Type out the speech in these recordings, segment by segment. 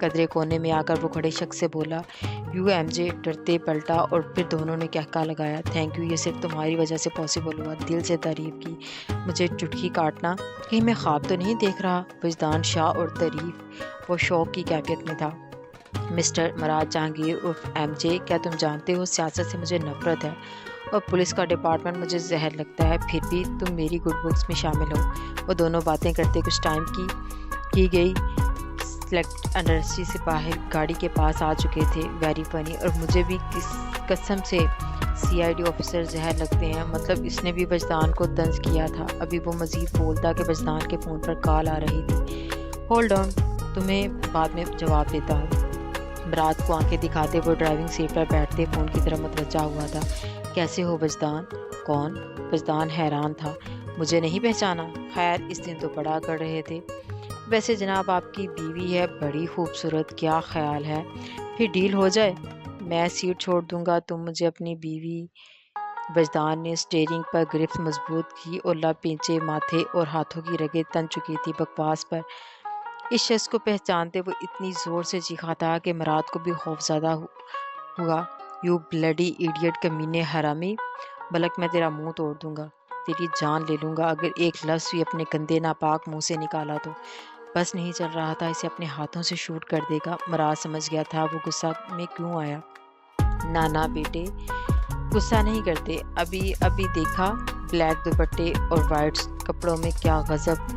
قدرے کونے میں آ کر وہ کھڑے شخص سے بولا، یو ایم جے ڈرتے پلٹا اور پھر دونوں نے کہکا لگایا، تھینک یو، یہ صرف تمہاری وجہ سے پاسبل ہوا، دل سے تعریف کی، مجھے چٹکی کاٹنا، کہیں میں خواب تو نہیں دیکھ رہا؟ وجدان شاہ اور تعریف وہ شوق کی کیفیت میں تھا۔ مسٹر مراد جہانگیر عرف ایم جے، کیا تم جانتے ہو سیاست سے مجھے نفرت ہے اور پولیس کا ڈپارٹمنٹ مجھے زہر لگتا ہے، پھر بھی تم میری گڈ بکس میں شامل ہو۔ وہ دونوں باتیں کرتے کچھ ٹائم کی گئی سلیکٹ انڈسٹری سے باہر گاڑی کے پاس آ چکے تھے۔ ویری فنی، اور مجھے بھی کس قسم سے سی آئی ڈی آفیسر زہر لگتے ہیں، مطلب اس نے بھی وجدان کو طنز کیا تھا۔ ابھی وہ مزید بولتا کہ وجدان کے فون پر کال آ رہی تھی۔ ہولڈ آن، تمہیں بعد میں جواب دیتا ہوں۔ مراد کو آنکھیں دکھاتے وہ ڈرائیونگ سیٹ پر بیٹھتے فون کی طرف متوجہ ہوا تھا۔ کیسے ہو وجدان؟ کون؟ وجدان حیران تھا۔ مجھے نہیں پہچانا؟ خیر اس دن تو بڑا کر رہے تھے۔ ویسے جناب آپ کی بیوی ہے بڑی خوبصورت، کیا خیال ہے پھر ڈیل ہو جائے؟ میں سیٹ چھوڑ دوں گا، تم مجھے اپنی بیوی۔ وجدان نے اسٹیئرنگ پر گرفت مضبوط کی اور لب پینچے ماتھے اور ہاتھوں کی رگیں تن چکی تھی بکواس پر۔ اس شخص کو پہچانتے وہ اتنی زور سے چیخا تھا کہ مراد کو بھی خوف زدہ ہوا۔ یو بلڈی ایڈیٹ، کمینے حرامی، بلک میں تیرا منہ توڑ دوں گا، تیری جان لے لوں گا اگر ایک لفظ بھی اپنے گندے ناپاک منہ سے نکالا تو۔ بس نہیں چل رہا تھا اسے اپنے ہاتھوں سے شوٹ کر دے گا۔ مراد سمجھ گیا تھا وہ غصہ میں کیوں آیا۔ نانا بیٹے غصہ نہیں کرتے، ابھی دیکھا بلیک دوپٹے اور وائٹ کپڑوں میں کیا غضب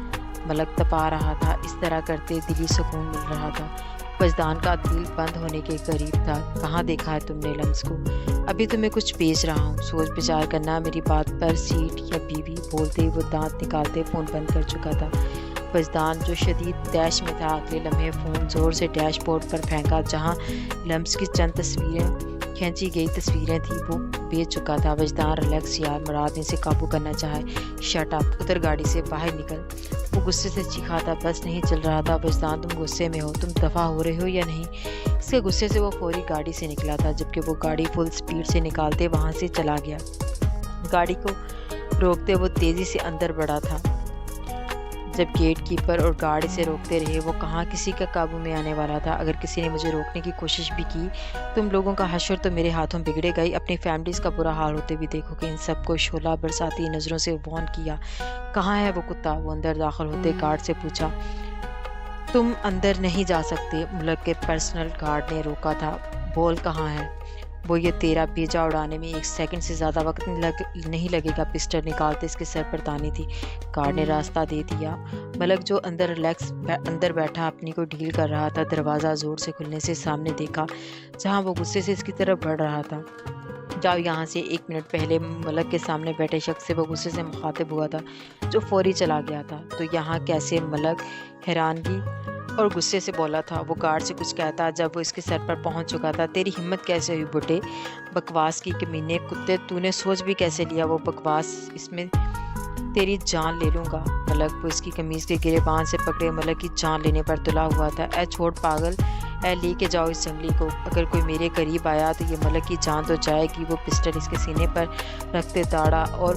ملک تپا رہا تھا، اس طرح کرتے دلی سکون مل رہا تھا۔ وجدان کا دل بند ہونے کے قریب تھا۔ کہاں دیکھا ہے تم نے لمس کو؟ ابھی تمہیں کچھ بیچ رہا ہوں، سوچ بچار کرنا میری بات پر، سیٹ یا بیوی؟ بولتے وہ دانت نکالتے فون بند کر چکا تھا۔ وجدان جو شدید طیش میں تھا اگلے لمحے فون زور سے ڈیش بورڈ پر پھینکا جہاں لمس کی چند کھینچی گئی تصویریں تھیں، وہ بیچ چکا تھا۔ وجدان ریلیکس یار، مراد نے اسے قابو کرنا چاہے۔ شٹ اپ، اتر گاڑی سے باہر نکل۔ وہ غصے سے چیخا تھا، بس نہیں چل رہا تھا۔ وجدان تم غصے میں ہو، تم دفع ہو رہے ہو یا نہیں؟ اس کے غصے سے وہ فوری گاڑی سے نکلا تھا، جبکہ وہ گاڑی فل سپیڈ سے نکالتے وہاں سے چلا گیا۔ گاڑی کو روکتے وہ تیزی سے اندر بڑھا تھا۔ جب گیٹ کیپر اور گارڈ اسے روکتے رہے، وہ کہاں کسی کا قابو میں آنے والا تھا۔ اگر کسی نے مجھے روکنے کی کوشش بھی کی، تم لوگوں کا حشر تو میرے ہاتھوں بگڑے گا ہی۔ اپنی فیملیز کا برا حال ہوتے بھی دیکھو کہ ان سب کو شعلہ برساتی نظروں سے وارن کیا۔ کہاں ہے وہ کتا؟ وہ اندر داخل ہوتے گارڈ سے پوچھا۔ تم اندر نہیں جا سکتے، ملک کے پرسنل گارڈ نے روکا تھا۔ بول کہاں ہے وہ؟ یہ تیرا بیجا اڑانے میں 1 سیکنڈ سے زیادہ وقت نہیں لگے گا۔ پسٹل نکالتے اس کے سر پر تانی تھی۔ گارڈ نے راستہ دے دیا۔ ملک جو اندر بیٹھا اپنی کو ڈیل کر رہا تھا، دروازہ زور سے کھلنے سے سامنے دیکھا جہاں وہ غصے سے اس کی طرف بڑھ رہا تھا۔ جاؤ یہاں سے۔ 1 منٹ پہلے ملک کے سامنے بیٹھے شخص سے وہ غصے سے مخاطب ہوا تھا جو فوری چلا گیا تھا۔ تو یہاں کیسے؟ ملک حیرانگی اور غصے سے بولا تھا۔ وہ گارڈ سے کچھ کہتا جب وہ اس کے سر پر پہنچ چکا تھا۔ تیری ہمت کیسے ہوئی بڈھے؟ بکواس کی کمینے کتے، تو نے سوچ بھی کیسے لیا وہ بکواس؟ اس میں تیری جان لے لوں گا۔ ملک وہ اس کی قمیض کے گریبان سے پکڑے ملک کی جان لینے پر تلا ہوا تھا۔ اے چھوڑ پاگل، اے لے کے جاؤ اس جنگلی کو، اگر کوئی میرے قریب آیا تو یہ ملک کی جان تو جائے گی۔ وہ پسٹل اس کے سینے پر رکھتے داڑا، اور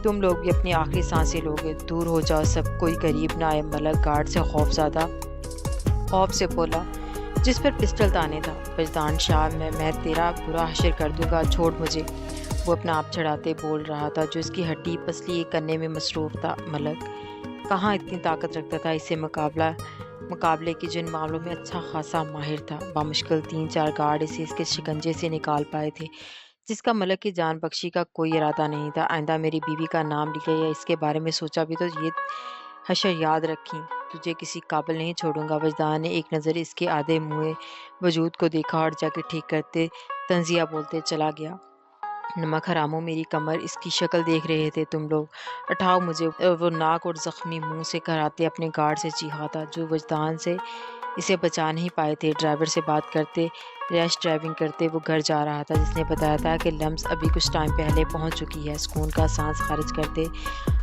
تم لوگ بھی اپنی آخری سانسیں لوگے، دور ہو جاؤ سب، کوئی قریب نہ آئے۔ ملک گارڈ سے خوف سے بولا جس پر پسٹل تانے تھا۔ وجدان شاہ، میں تیرا برا حشر کر دوں گا، چھوڑ مجھے۔ وہ اپنا آپ چڑھاتے بول رہا تھا جو اس کی ہڈی پسلی کرنے میں مصروف تھا۔ ملک کہاں اتنی طاقت رکھتا تھا اسے مقابلے کی جن معاملوں میں اچھا خاصا ماہر تھا۔ بامشکل 3-4 گارڈ اسے اس کے شکنجے سے نکال پائے تھے، جس کا ملک کی جان بخشی کا کوئی ارادہ نہیں تھا۔ آئندہ میری بیوی کا نام لیا یا اس کے بارے میں سوچا بھی تو یہ حشر یاد رکھیں، تجھے کسی قابل نہیں چھوڑوں گا۔ وجدان نے ایک نظر اس کے آدھے موئے وجود کو دیکھا اور جا کے ٹھیک کرتے طنزیہ بولتے چلا گیا۔ نمک حراموں، میری کمر، اس کی شکل دیکھ رہے تھے تم لوگ؟ اٹھاؤ مجھے۔ وہ ناک اور زخمی منہ سے کراتے اپنے گارڈ سے چیخا تھا جو وجدان سے اسے بچا نہیں پائے تھے۔ ڈرائیور سے بات کرتے ریش ڈرائیونگ کرتے وہ گھر جا رہا تھا جس نے بتایا تھا کہ لمس ابھی کچھ ٹائم پہلے پہنچ چکی ہے۔ سکون کا سانس خارج کرتے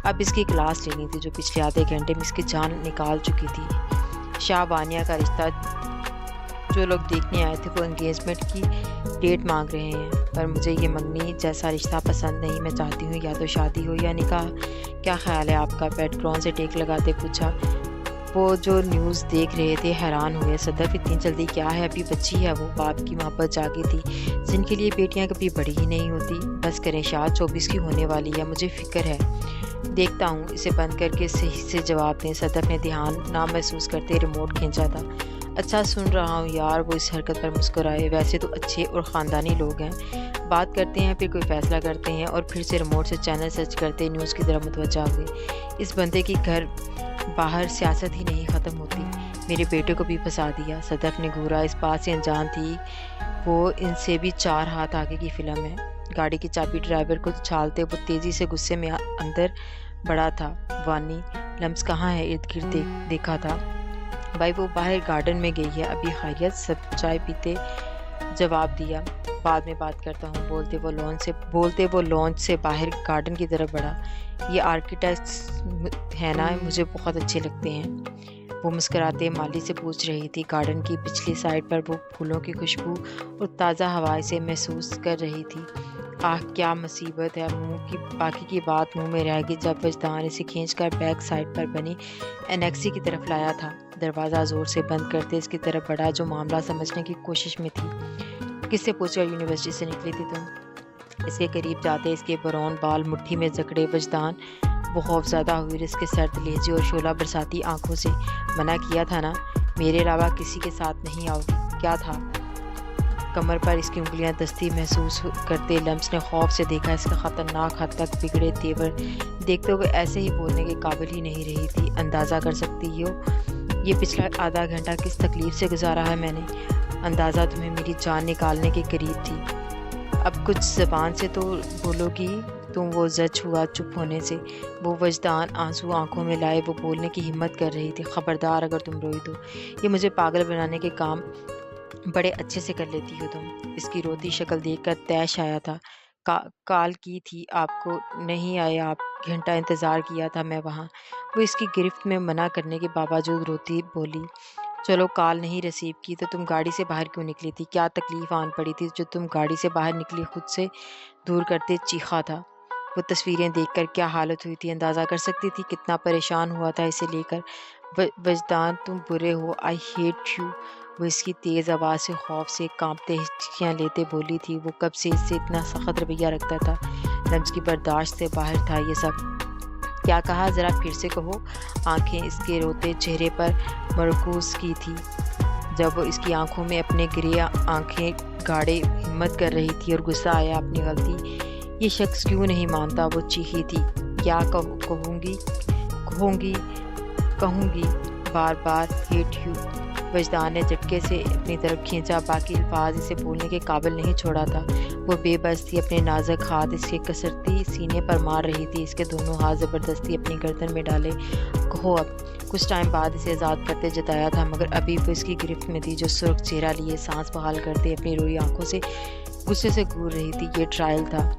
اب اس کی کلاس لینی تھی جو پچھلے آدھے گھنٹے میں اس کی جان نکال چکی تھی۔ شاہ وانیہ کا رشتہ جو لوگ دیکھنے آئے تھے وہ انگیجمنٹ کی ڈیٹ مانگ رہے ہیں، پر مجھے یہ منگنی جیسا رشتہ پسند نہیں۔ میں چاہتی ہوں یا تو شادی ہو یا نکاح۔ کیا خیال ہے آپ کا؟ پیٹ گراؤنڈ سے ٹیک لگاتے پوچھا۔ وہ جو نیوز دیکھ رہے تھے حیران ہوئے، صدف اتنی جلدی کیا ہے، ابھی بچی ہے وہ، باپ کی محبت جاگی تھی جن کے لیے بیٹیاں کبھی بڑی ہی نہیں ہوتی۔ بس کریں، شاید 24 کی ہونے والی ہے، مجھے فکر ہے۔ دیکھتا ہوں، اسے بند کر کے صحیح سے جواب دیں۔ صدف نے دھیان نہ محسوس کرتے ریموٹ کھینچا تھا۔ اچھا سن رہا ہوں یار، وہ اس حرکت پر مسکرائے۔ ویسے تو اچھے اور خاندانی لوگ ہیں، بات کرتے ہیں پھر کوئی فیصلہ کرتے ہیں، اور پھر سے ریموٹ سے چینل سرچ کرتے نیوز کی طرف متوجہ ہوئے۔ اس بندے کی گھر باہر سیاست ہی نہیں ختم ہوتی، میرے بیٹے کو بھی پھنسا دیا۔ صدف نے گھورا، اس بات سے انجان تھی وہ ان سے بھی 4 ہاتھ آگے کی فلم ہے۔ گاڑی کی چابی ڈرائیور کو چھالتے وہ تیزی سے غصے میں اندر بڑھا تھا۔ وانی لمس کہاں ہے؟ ارد گرد دیکھا تھا۔ بھائی وہ باہر گارڈن میں گئی ہے۔ ابھی خیریت؟ سب چائے پیتے جواب دیا۔ بعد میں بات کرتا ہوں، بولتے وہ لانچ سے باہر گارڈن کی طرف بڑھا۔ یہ آرکیٹیکٹس ہیں نا، مجھے بہت اچھے لگتے ہیں، وہ مسکراتے مالی سے پوچھ رہی تھی۔ گارڈن کی پچھلی سائڈ پر وہ پھولوں کی خوشبو اور تازہ ہوا سے محسوس کر رہی تھی۔ آہ کیا مصیبت ہے، باقی کی بات منہ میں رہ گئی جب وجدان اسے کھینچ کر بیک سائڈ پر بنی انیکسی کی طرف لایا تھا۔ دروازہ زور سے بند کرتے اس کی طرف بڑھا جو معاملہ سمجھنے کی کوشش میں تھی۔ کس سے پوچھ کر یونیورسٹی سے نکلی تھی تم؟ اس کے قریب جاتے اس کے براؤن بال مٹھی میں جکڑے وجدان وہ خوف زدہ ہوئی اس کے سرد لہجے اور شعلہ برساتی آنکھوں سے۔ منع کیا تھا نا، میرے علاوہ کسی کے ساتھ نہیں آؤ گی۔ کیا تھا؟ کمر پر اس کی انگلیاں دستی محسوس کرتے لمس نے خوف سے دیکھا۔ اس کا خطرناک حد تک بگڑے تیور دیکھتے ہوئے ایسے ہی بولنے کے قابل ہی نہیں رہی تھی۔ اندازہ کر سکتی ہو یہ پچھلا آدھا گھنٹہ کس تکلیف سے گزارا ہے میں نے؟ اندازہ تمہیں میری جان نکالنے کے قریب تھی۔ اب کچھ زبان سے تو بولو گی تم؟ وہ زج ہوا چپ ہونے سے۔ وہ وجدان آنسو آنکھوں میں لائے وہ بولنے کی ہمت کر رہی تھی۔ خبردار اگر تم روئی تو یہ مجھے پاگل بنانے کے کام بڑے اچھے سے کر لیتی ہو تم۔ اس کی روتی شکل دیکھ کر طیش آیا تھا۔ کال کی تھی آپ کو؟ نہیں آئے آپ؟ گھنٹہ انتظار کیا تھا میں وہاں۔ وہ اس کی گرفت میں منع کرنے کے باوجود روتی بولی۔ چلو کال نہیں ریسیو کی تو تم گاڑی سے باہر کیوں نکلی تھی؟ کیا تکلیف آن پڑی تھی جو تم گاڑی سے باہر نکلی؟ خود سے دور کرتے چیخا تھا۔ وہ تصویریں دیکھ کر کیا حالت ہوئی تھی اندازہ کر سکتی تھی، کتنا پریشان ہوا تھا اسے لے کر۔ وجدان تم برے ہو، آئی ہیٹ یو، وہ اس کی تیز آواز سے خوف سے کانپتے ہچکیاں لیتے بولی تھی۔ وہ کب سے اس سے اتنا سخت رویہ رکھتا تھا، لمس کی برداشت سے باہر تھا یہ سب۔ کیا کہا؟ ذرا پھر سے کہو۔ آنکھیں اس کے روتے چہرے پر مرکوز کی تھی جب وہ اس کی آنکھوں میں اپنے گرے آنکھیں گاڑے ہمت کر رہی تھی اور غصہ آیا اپنی غلطی۔ یہ شخص کیوں نہیں مانتا؟ وہ چیخی تھی۔ کیا کہوں گی بار بار ہیٹ یو، وجدان نے جھٹکے سے اپنی طرف کھینچا۔ باقی الفاظ اسے بولنے کے قابل نہیں چھوڑا تھا۔ وہ بے بس تھی، اپنے نازک ہاتھ اس کے کسرتی سینے پر مار رہی تھی، اس کے دونوں ہاتھ زبردستی اپنی گردن میں ڈالے۔ کہو اب۔ کچھ ٹائم بعد اسے آزاد کرتے جتایا تھا مگر ابھی وہ اس کی گرفت میں تھی، جو سرخ چہرہ لیے سانس بحال کرتے اپنی روئی آنکھوں سے غصے سے گور رہی تھی۔ یہ ٹرائل تھا،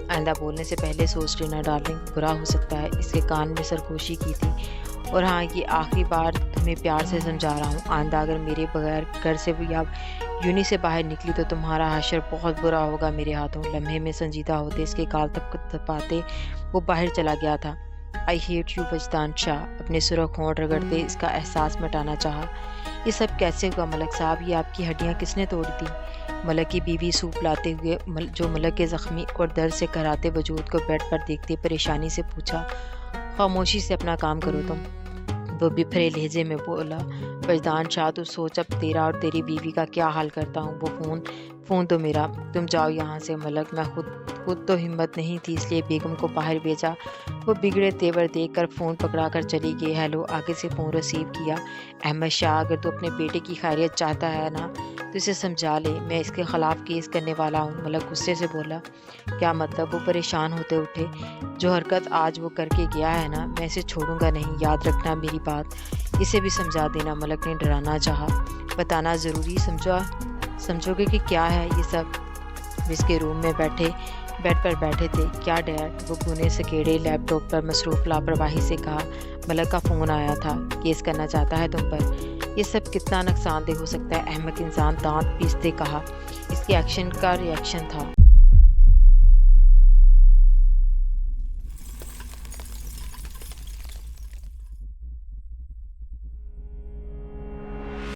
آئندہ بولنے سے پہلے سوچ لینا ڈارلنگ، برا ہو سکتا ہے۔ اس کے کان میں سرگوشی کی تھی۔ اور ہاں، یہ آخری بار تمہیں پیار سے سمجھا رہا ہوں، آئندہ اگر میرے بغیر گھر سے یا یونی سے باہر نکلی تو تمہارا حشر بہت برا ہوگا میرے ہاتھوں۔ لمحے میں سنجیدہ ہوتے اس کے گال تپاتے وہ باہر چلا گیا تھا۔ آئی ہیٹ یو، وجدان شاہ اپنے سرخ ہونٹ رگڑتے اس کا احساس مٹانا چاہا۔ یہ سب کیسے ہوا ملک صاحب؟ یہ آپ کی ہڈیاں کس نے توڑی تھی؟ ملک کی بیوی سوپ لاتے ہوئے جو ملک کے زخمی اور درد سے کراتے وجود کو بیڈ پر دیکھتے پریشانی سے پوچھا۔ خاموشی سے اپنا کام کرو تم، وہ بپھرے لہجے میں بولا۔ وجدان شاہ تو سوچ اب تیرا اور تیری بیوی کا کیا حال کرتا ہوں۔ وہ فون تو میرا، تم جاؤ یہاں سے ملک، میں خود تو ہمت نہیں تھی اس لیے بیگم کو باہر بھیجا۔ وہ بگڑے تیور دیکھ کر فون پکڑا کر چلی گئی۔ ہیلو، آگے سے فون ریسیو کیا۔ احمد شاہ، اگر تو اپنے بیٹے کی خیریت چاہتا ہے نا تو اسے سمجھا لے، میں اس کے خلاف کیس کرنے والا ہوں، ملک غصے سے بولا۔ کیا مطلب؟ وہ پریشان ہوتے اٹھے۔ جو حرکت آج وہ کر کے گیا ہے نا، میں اسے چھوڑوں گا نہیں، یاد رکھنا میری بات، اسے بھی سمجھا دینا، ملک نے ڈرانا چاہا۔ بتانا ضروری سمجھو گے کہ کیا ہے یہ سب؟ اس کے روم میں بیڈ پر بیٹھے تھے۔ کیا ڈیڈ؟ وہ گھنے سکیڑے لیپ ٹاپ پر مصروف لاپرواہی سے کہا۔ ملک کا فون آیا تھا، کیس کرنا چاہتا ہے تم پر۔ یہ سب کتنا نقصان دہ ہو سکتا ہے؟ احمق انسان دانت پیستے کہا۔ اس کے ایکشن کا ری ایکشن تھا۔